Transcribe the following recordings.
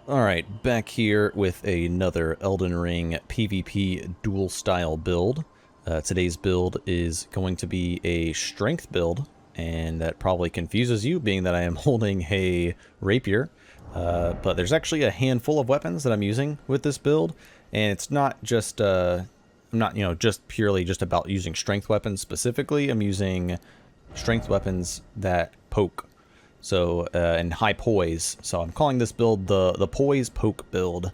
Alright, back here with another Elden Ring PvP dual style build. Today's build is going to be a strength build, and that probably confuses you being that I am holding a rapier. But there's actually a handful of weapons that I'm using with this build, and it's not just, I'm not, just purely just about using strength weapons specifically. I'm using strength weapons that poke. So, and high poise. So I'm calling this build the Poise Poke build.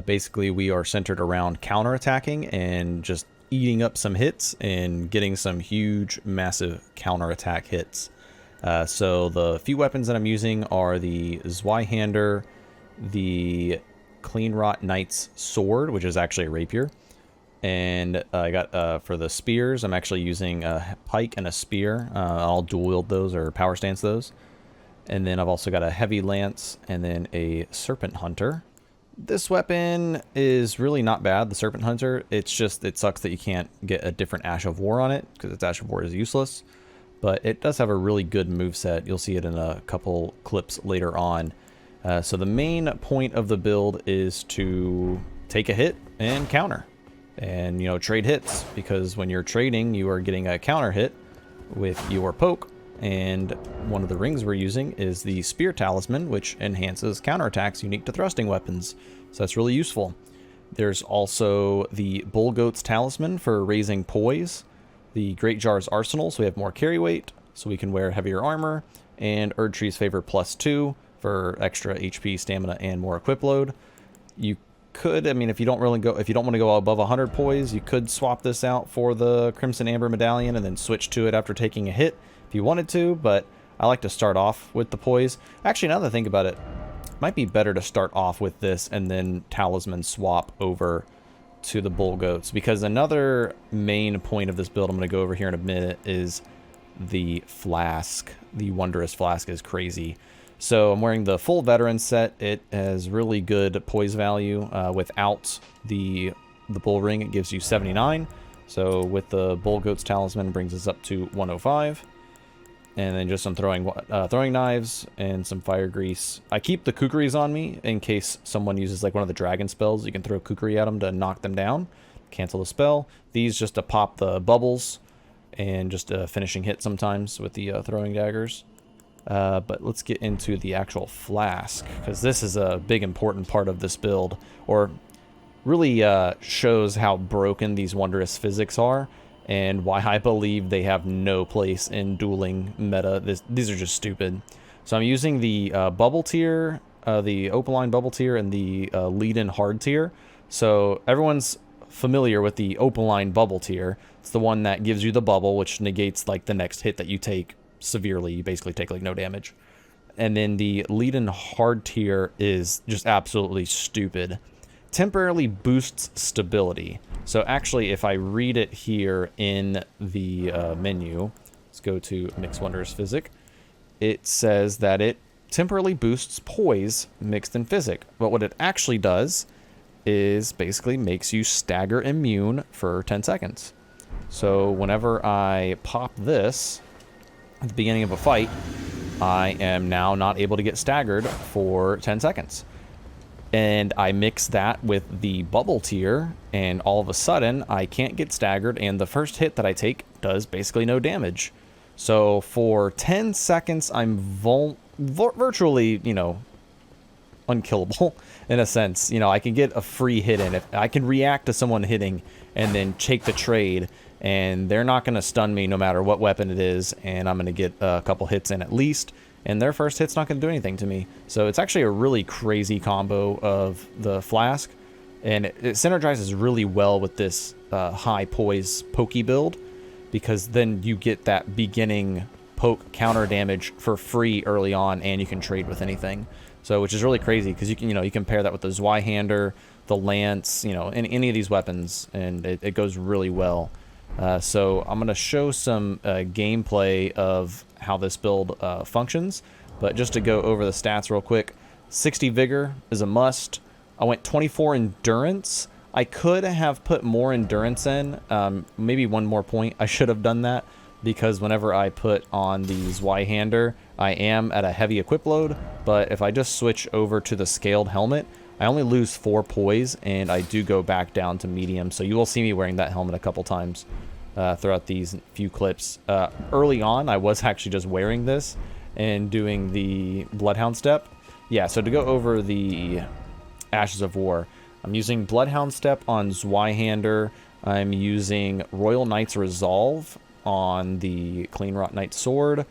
Basically, we are centered around counterattacking and just eating up some hits and getting some huge, massive counterattack hits. So the few weapons that I'm using are the Zweihander, the Clean Rot Knight's Sword, which is actually a rapier. And I got, for the spears, I'm actually using a pike and a spear. I'll dual wield those or power stance those. And then I've also got a heavy lance and then a serpent hunter. This weapon is really not bad, the serpent hunter. It's just, it sucks that you can't get a different Ash of War on it because its Ash of War is useless. But it does have a really good moveset. You'll see it in a couple clips later on. So the main point of the build is to take a hit and counter. And, trade hits. Because when you're trading, you are getting a counter hit with your poke. And one of the rings we're using is the Spear Talisman, which enhances counterattacks unique to thrusting weapons. So that's really useful. There's also the Bull Goat's Talisman for raising poise. The Great Jar's Arsenal, so we have more carry weight, so we can wear heavier armor. And Erdtree's Favor +2 for extra HP, stamina, and more equip load. You could, if you don't want to go above 100 poise, you could swap this out for the Crimson Amber Medallion and then switch to it after taking a hit if you wanted to, but I like to start off with the poise. Actually, now that I think about it, might be better to start off with this and then talisman swap over to the bull goats, because another main point of this build I'm going to go over here in a minute is the flask. The Wondrous Flask is crazy. So I'm wearing the full veteran set. It has really good poise value. Without the bull ring, it gives you 79. So with the bull goat's talisman, it brings us up to 105. And then just some throwing knives and some fire grease. I keep the kukris on me in case someone uses like one of the dragon spells. You can throw kukri at them to knock them down, cancel the spell. These just to pop the bubbles and just a finishing hit sometimes with the throwing daggers. But let's get into the actual flask, because this is a big important part of this build, or really shows how broken these wondrous physics are. And why I believe they have no place in dueling meta. These are just stupid. So I'm using the bubble tier, the Opaline bubble tier, and the lead-in hard tier. So everyone's familiar with the Opaline bubble tier. It's the one that gives you the bubble, which negates like the next hit that you take severely. You basically take like no damage. And then the lead-in hard tier is just absolutely stupid. Temporarily boosts stability. So actually, if I read it here in the menu, let's go to Mixed Wondrous Physic. It says that it temporarily boosts poise mixed in physic. But what it actually does is basically makes you stagger immune for 10 seconds. So whenever I pop this at the beginning of a fight, I am now not able to get staggered for 10 seconds. And I mix that with the bubble tier, and all of a sudden, I can't get staggered, and the first hit that I take does basically no damage. So for 10 seconds, I'm virtually, unkillable, in a sense. I can get a free hit in. If I can react to someone hitting, and then take the trade, and they're not going to stun me no matter what weapon it is, and I'm going to get a couple hits in at least. And their first hit's not going to do anything to me. So it's actually a really crazy combo of the flask. And it synergizes really well with this high poise pokey build. Because then you get that beginning poke counter damage for free early on. And you can trade with anything. So which is really crazy. Because you can, you can pair that with the Zweihander, the Lance, any of these weapons. And it goes really well. So I'm going to show some gameplay of how this build functions, but just to go over the stats real quick, 60 vigor is a must. I went 24 endurance. I could have put more endurance in, maybe one more point. I should have done that, because whenever I put on the Zweihander, I am at a heavy equip load, but if I just switch over to the scaled helmet, I only lose 4 poise, and I do go back down to medium, so you will see me wearing that helmet a couple times throughout these few clips. Early on, I was actually just wearing this and doing the Bloodhound step. Yeah, so to go over the Ashes of War, I'm using Bloodhound step on Zweihander. I'm using Royal Knight's Resolve on the Cleanrot Knight sword,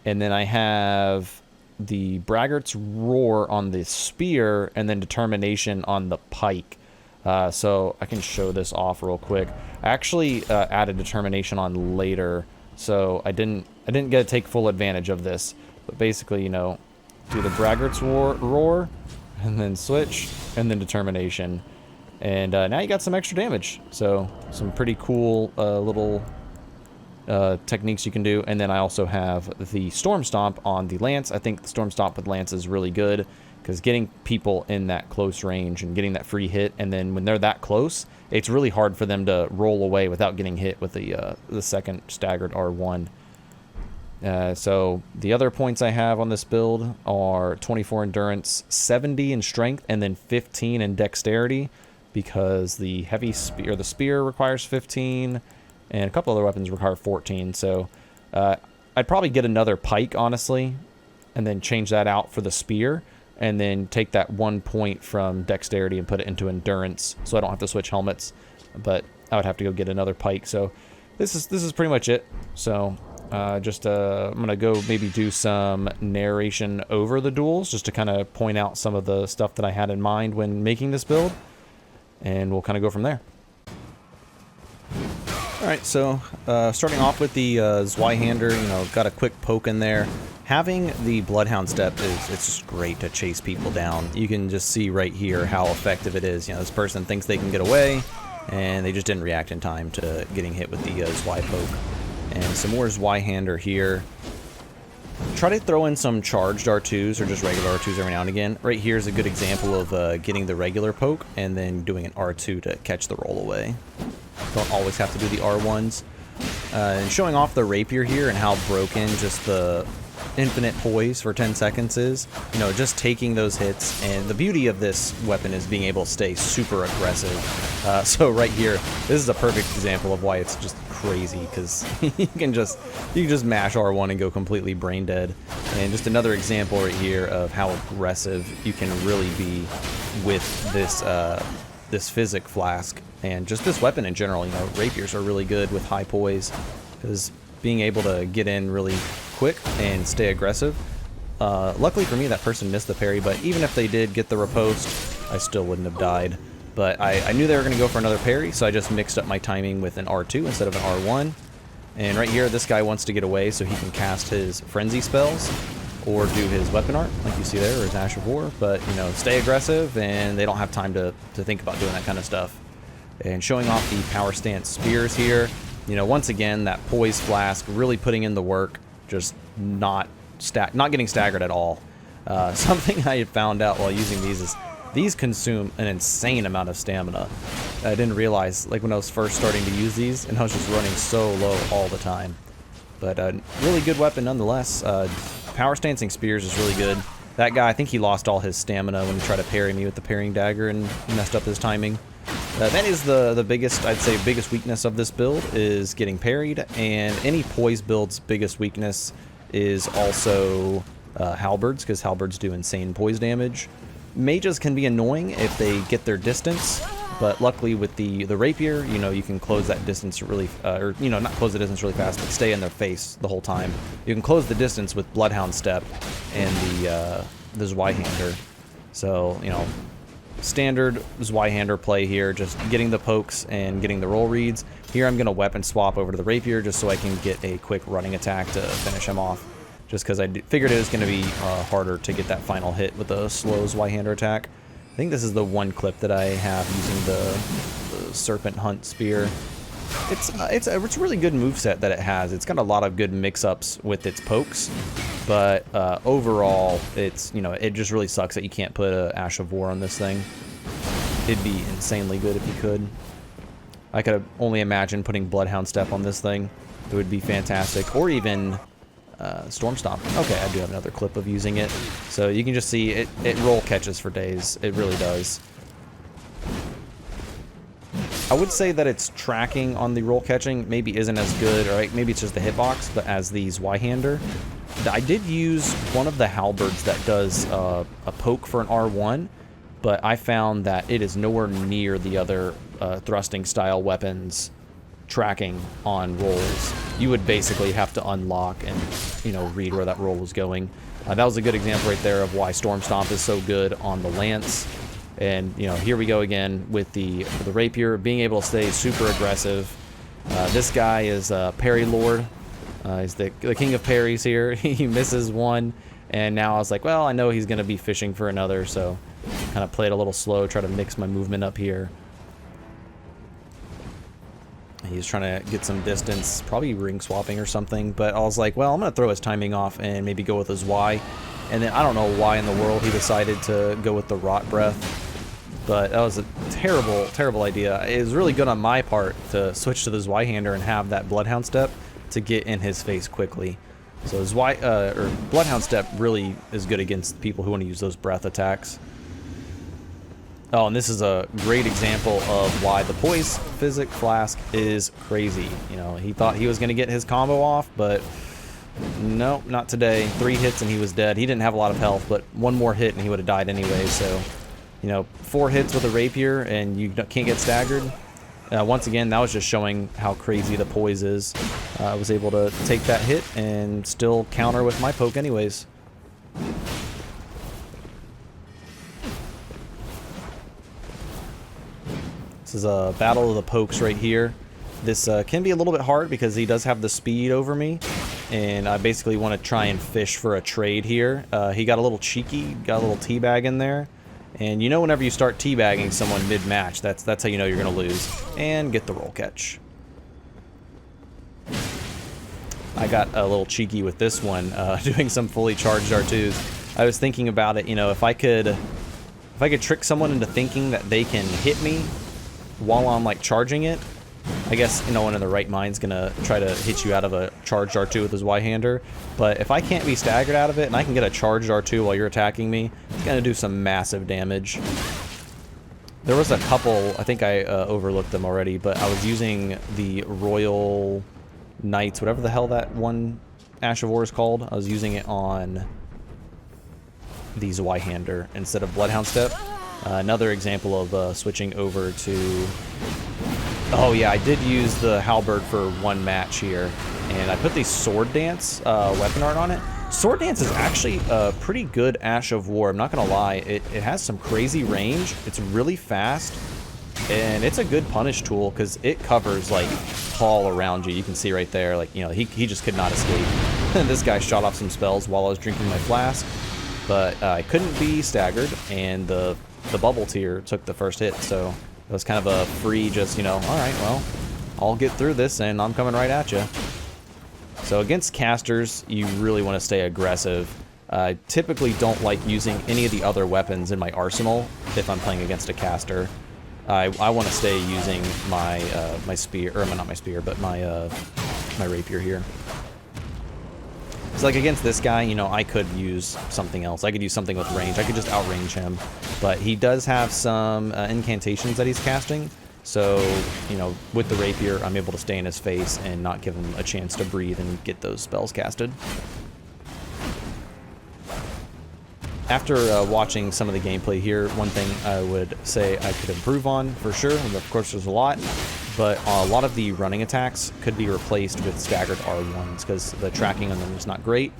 and then I have the Braggart's Roar on the spear, and then Determination on the pike. So I can show this off real quick. I actually added Determination on later, so I didn't get to take full advantage of this. But basically, you know, do the Braggart's Roar, and then switch, and then Determination. And now you got some extra damage. So some pretty cool little techniques you can do. And then I also have the Storm Stomp on the Lance. I think the Storm Stomp with Lance is really good, because getting people in that close range and getting that free hit, and then when they're that close, it's really hard for them to roll away without getting hit with the second staggered R1. So the other points I have on this build are 24 endurance, 70 in strength, and then 15 in dexterity, because the heavy spear, the spear requires 15, and a couple other weapons require 14. So I'd probably get another pike, honestly, and then change that out for the spear, and then take that 1 point from dexterity and put it into endurance, so I don't have to switch helmets. But I would have to go get another pike. So this is pretty much it. So I'm gonna go maybe do some narration over the duels, just to kind of point out some of the stuff that I had in mind when making this build, and we'll kind of go from there. Alright, so starting off with the Zweihander, you know, got a quick poke in there. Having the Bloodhound step it's just great to chase people down. You can just see right here how effective it is. You know, this person thinks they can get away, and they just didn't react in time to getting hit with the Zwei poke. And some more Zweihander here. Try to throw in some charged R2s or just regular R2s every now and again. Right here is a good example of getting the regular poke and then doing an R2 to catch the roll away. Don't always have to do the R1s. And showing off the rapier here and how broken just the infinite poise for 10 seconds is. You know, just taking those hits. And the beauty of this weapon is being able to stay super aggressive. So right here, this is a perfect example of why it's just crazy, because you can just mash R1 and go completely brain dead. And just another example right here of how aggressive you can really be with this this physic flask, and just this weapon in general. You know, rapiers are really good with high poise, because being able to get in really quick and stay aggressive. Luckily for me, that person missed the parry, but even if they did get the riposte, I still wouldn't have died. But I knew they were going to go for another parry, so I just mixed up my timing with an R2 instead of an R1. And right here, this guy wants to get away so he can cast his frenzy spells or do his weapon art, like you see there, or his Ash of War. But, you know, stay aggressive, and they don't have time to think about doing that kind of stuff. And showing off the power stance spears here. You know, once again, that poise flask really putting in the work, just not getting staggered at all. Something I had found out while using these is these consume an insane amount of stamina. I didn't realize, like, when I was first starting to use these, and I was just running so low all the time. But really good weapon nonetheless. Power stancing spears is really good. That guy, I think he lost all his stamina when he tried to parry me with the parrying dagger and messed up his timing. That is the biggest, I'd say, biggest weakness of this build, is getting parried. And any poise build's biggest weakness is also halberds, because halberds do insane poise damage. Mages can be annoying if they get their distance, but luckily with the rapier, you know, you can close that distance really, or, you know, not close the distance really fast, but stay in their face the whole time. You can close the distance with Bloodhound Step and the Zweihander. So, you know, standard Zweihander play here, just getting the pokes and getting the roll reads. Here I'm going to weapon swap over to the rapier just so I can get a quick running attack to finish him off. Just because I figured it was going to be harder to get that final hit with the slow Zweihander attack. I think this is the one clip that I have using the Serpent Hunt Spear. It's a really good moveset that it has. It's got a lot of good mix-ups with its pokes, but overall, it's, you know, it just really sucks that you can't put a Ash of War on this thing. It'd be insanely good if you could. I could only imagine putting Bloodhound Step on this thing. it would be fantastic. Or even Storm Stomp. Okay, I do have another clip of using it. So you can just see it roll catches for days. It really does. I would say that its tracking on the roll catching maybe isn't as good, or maybe it's just the hitbox, but as the Zweihander. I did use one of the halberds that does a poke for an R1, but I found that it is nowhere near the other thrusting style weapons tracking on rolls. You would basically have to unlock and, you know, read where that roll was going. That was a good example right there of why Storm Stomp is so good on the Lance. And, you know, here we go again with the Rapier, being able to stay super aggressive. This guy is Parry Lord. He's the king of parries here. He misses one, and now I was like, well, I know he's going to be fishing for another, so kind of played a little slow, try to mix my movement up here. He's trying to get some distance, probably ring swapping or something, but I was like, well, I'm going to throw his timing off and maybe go with his Y. And then I don't know why in the world he decided to go with the Rot Breath. But that was a terrible, terrible idea. It was really good on my part to switch to the Zweihander and have that Bloodhound Step to get in his face quickly. So Bloodhound Step really is good against people who want to use those breath attacks. Oh, and this is a great example of why the Poise Physic Flask is crazy. You know, he thought he was going to get his combo off, but no, not today. 3 hits and he was dead. He didn't have a lot of health, but one more hit and he would have died anyway, so... You know, 4 hits with a rapier and you can't get staggered. Once again, that was just showing how crazy the Poise is. I was able to take that hit and still counter with my poke anyways. This is a battle of the pokes right here. This can be a little bit hard because he does have the speed over me. And I basically want to try and fish for a trade here. He got a little cheeky, got a little teabag in there. And you know whenever you start teabagging someone mid-match, that's how you know you're going to lose. And get the roll catch. I got a little cheeky with this one, doing some fully charged R2s. I was thinking about it, you know, if I could trick someone into thinking that they can hit me while I'm like charging it, I guess no one in the right mind's gonna try to hit you out of a charged R2 with his Y-hander. But if I can't be staggered out of it and I can get a charged R2 while you're attacking me, it's gonna do some massive damage. There was a couple, I think I overlooked them already, but I was using the Royal Knights, whatever the hell that one Ash of War is called. I was using it on the Y-hander instead of Bloodhound Step. Another example of switching over to... Oh yeah, I did use the halberd for one match here, and I put the Sword Dance weapon art on it. Sword Dance is actually a pretty good Ash of War, I'm not gonna lie. It has some crazy range, it's really fast, and it's a good punish tool because it covers like all around you. You can see right there, like, you know, he just could not escape. This guy shot off some spells while I was drinking my flask, but I couldn't be staggered, and the bubble tier took the first hit, so it was kind of a free, just, you know, alright, well, I'll get through this and I'm coming right at you. So against casters, you really want to stay aggressive. I typically don't like using any of the other weapons in my arsenal if I'm playing against a caster. I want to stay using my my spear, or not my spear, but my rapier here. So like against this guy, you know, I could use something else. I could use something with range. I could just outrange him. But he does have some incantations that he's casting. So, you know, with the rapier, I'm able to stay in his face and not give him a chance to breathe and get those spells casted. After watching some of the gameplay here, one thing I would say I could improve on for sure, and of course there's a lot, but a lot of the running attacks could be replaced with staggered R1s because the tracking on them is not great,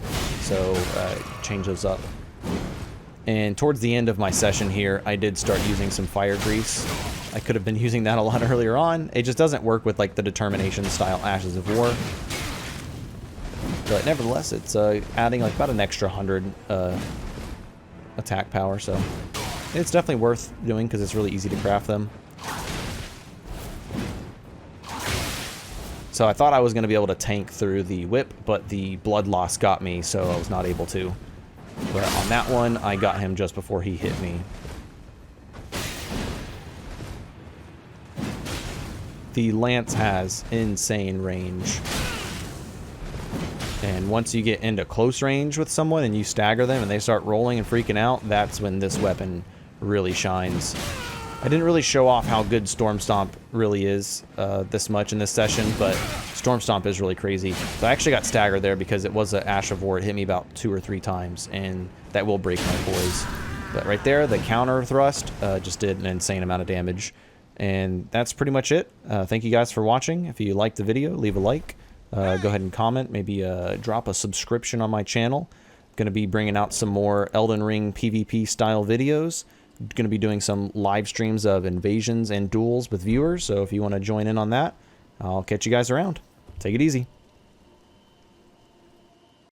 so change those up. And towards the end of my session here, I did start using some fire grease. I could have been using that a lot earlier on. It just doesn't work with like the determination style Ashes of War. But nevertheless, it's adding like about an extra 100 attack power, so it's definitely worth doing because it's really easy to craft them. So I thought I was going to be able to tank through the whip, but the blood loss got me, so I was not able to. But on that one, I got him just before he hit me. The lance has insane range. And once you get into close range with someone and you stagger them and they start rolling and freaking out, that's when this weapon really shines. I didn't really show off how good Storm Stomp really is this much in this session, but Storm Stomp is really crazy. So I actually got staggered there because it was an Ash of War. It hit me about 2 or 3 times, and that will break my poise. But right there, the counter thrust just did an insane amount of damage. And that's pretty much it. Thank you guys for watching. If you liked the video, leave a like. Go ahead and comment. Maybe drop a subscription on my channel. I'm going to be bringing out some more Elden Ring PvP style videos. Going to be doing some live streams of invasions and duels with viewers, so if you want to join in on that, I'll catch you guys around. Take it easy.